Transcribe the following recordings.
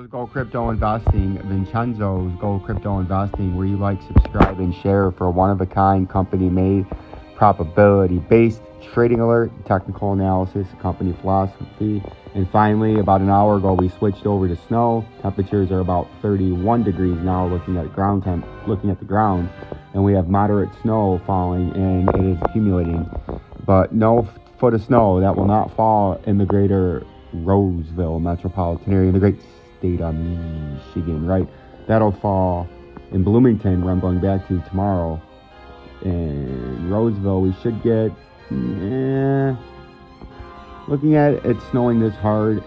Gold Crypto Investing, Vincenzo'S Gold Crypto Investing, where you like, subscribe, and share for a one-of-a-kind, company-made, probability-based trading alert, technical analysis, company philosophy. And finally, about an hour ago, we switched over to snow. Temperatures are about 31 degrees now, looking at the ground, and we have moderate snow falling, and it is accumulating. But no foot of snow that will not fall in the greater Roseville metropolitan area, the great state of Michigan, right? That'll fall in Bloomington, where I'm going back to tomorrow. In Roseville, we should get, looking at it, it's snowing this hard,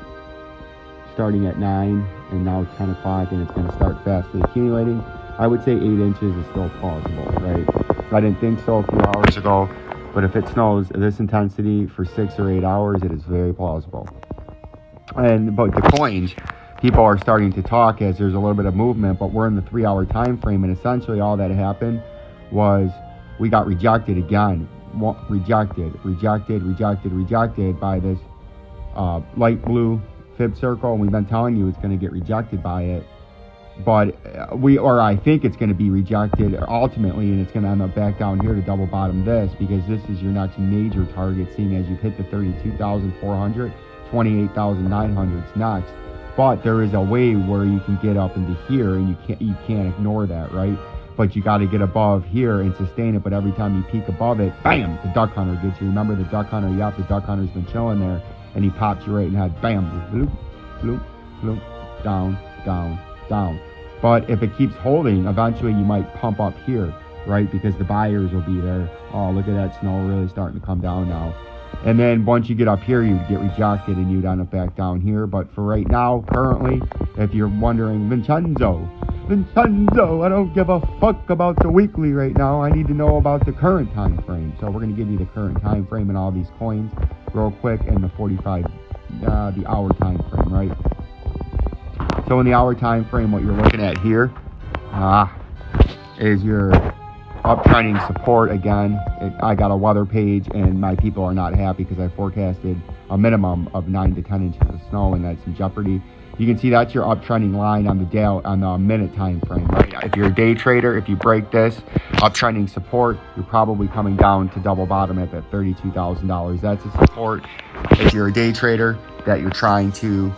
starting at 9 and now 10 o'clock, and it's going to start fastly accumulating. I would say 8 inches is still plausible, right? I didn't think so a few hours ago, but if it snows this intensity for 6 or 8 hours, it is very plausible. And but the coins, people are starting to talk as there's a little bit of movement, but we're in the 3-hour time frame, and essentially all that happened was we got rejected again. Rejected by this light blue fib circle, and we've been telling you it's going to get rejected by it, but I think it's going to be rejected ultimately, and it's going to end up back down here to double bottom this, because this is your next major target, seeing as you've hit the 32,400, 28,900 next. But there is a way where you can get up into here, and you can't ignore that, right? But you got to get above here and sustain it. But every time you peek above it, bam, the duck hunter gets you. Remember the duck hunter? Yep, the duck hunter's been chilling there, and he pops you right in the head. Bam, bloop, bloop, bloop, down, down, down. But if it keeps holding, eventually you might pump up here, right? Because the buyers will be there. Oh, look at that snow really starting to come down now. And then once you get up here, you get rejected and you'd end up back down here. But for right now, currently, if you're wondering, Vincenzo, I don't give a fuck about the weekly right now. I need to know about the current time frame. So we're going to give you the current time frame and all these coins real quick, and the hour time frame, right? So in the hour time frame, what you're looking at here is your uptrending support again. I got a weather page, and my people are not happy because I forecasted a minimum of 9 to 10 inches of snow, and that's in jeopardy. You can see that's your uptrending line on the minute time frame, right? If you're a day trader, if you break this uptrending support, you're probably coming down to double bottom at that $32,000. That's a support if you're a day trader that you're trying to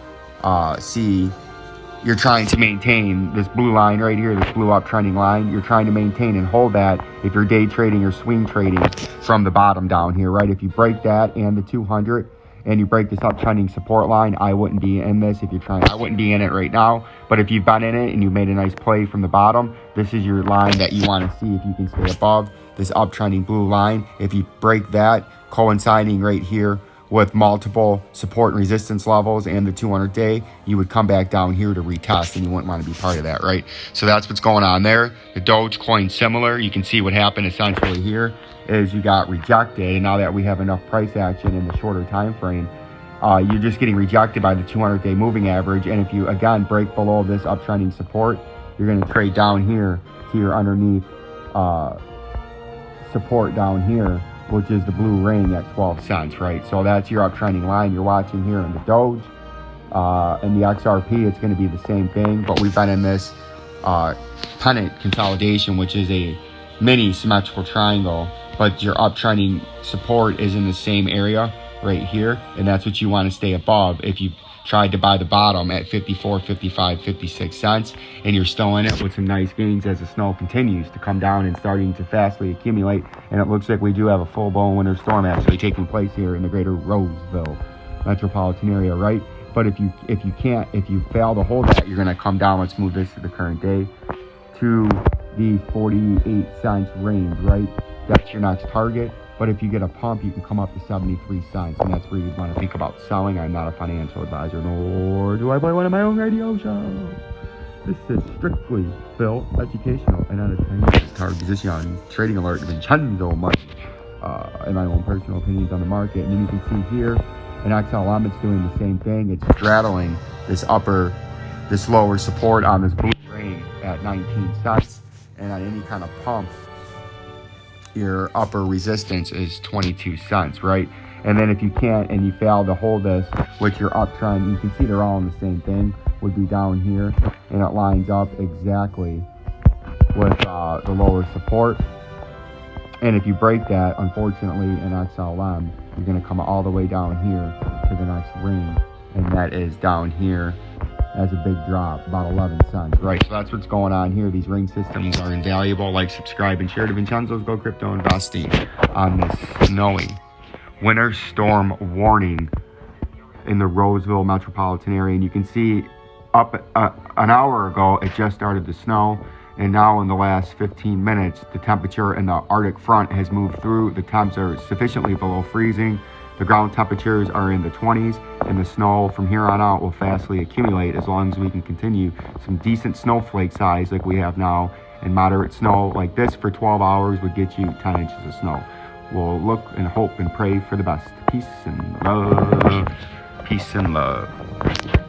you're trying to maintain this blue line right here, this blue uptrending line. You're trying to maintain and hold that if you're day trading or swing trading from the bottom down here, right? If you break that and the 200 and you break this uptrending support line, I wouldn't be in this if you're trying. I wouldn't be in it right now. But if you've been in it and you've made a nice play from the bottom, this is your line that you want to see if you can stay above this uptrending blue line. If you break that, coinciding right here with multiple support and resistance levels and the 200-day, you would come back down here to retest, and you wouldn't want to be part of that, right? So that's what's going on there. The Dogecoin similar. You can see what happened essentially here is you got rejected, and now that we have enough price action in the shorter time frame, you're just getting rejected by the 200-day moving average. And if you again break below this uptrending support, you're going to trade down here to your underneath support down here, which is the blue ring at 12 cents, right? So that's your uptrending line you're watching here in the Doge. In the XRP, it's going to be the same thing, but we've been in this pennant consolidation, which is a mini symmetrical triangle, but your uptrending support is in the same area right here, and that's what you want to stay above. If you tried to buy the bottom at 54, 55, 56 cents, and you're still in it with some nice gains as the snow continues to come down and starting to fastly accumulate. And it looks like we do have a full-blown winter storm actually taking place here in the greater Roseville metropolitan area, right? But if you fail to hold that, you're going to come down. Let's move this to the current day to the 48 cents range, right? That's your next target. But if you get a pump, you can come up to 73 cents, and that's where you want to think about selling. I'm not a financial advisor, nor do I play one of my own radio shows. This is strictly, Phil, educational and entertainment. Card position, trading alert, Vincenzo money, and my own personal opinions on the market. And then you can see here, in XLM, it's doing the same thing. It's straddling this lower support on this blue ring at 19 cents, and on any kind of pump, your upper resistance is 22 cents, right? And then if you can't and you fail to hold this with your uptrend, you can see they're all in the same thing, would be down here, and it lines up exactly with the lower support. And if you break that, unfortunately, in XLM, you're going to come all the way down here to the next ring, and that is down here as a big drop, about 11 cents, right? So that's what's going on here. These ring systems are invaluable. Like, subscribe, and share to Vincenzo's Go Crypto Investing on this snowy winter storm warning in the Roseville metropolitan area. And you can see up an hour ago, it just started to snow. And now in the last 15 minutes, the temperature in the Arctic front has moved through. The temps are sufficiently below freezing. The ground temperatures are in the 20s, and the snow from here on out will fastly accumulate as long as we can continue some decent snowflake size like we have now. And moderate snow like this for 12 hours would get you 10 inches of snow. We'll look and hope and pray for the best. Peace and love. Peace and love.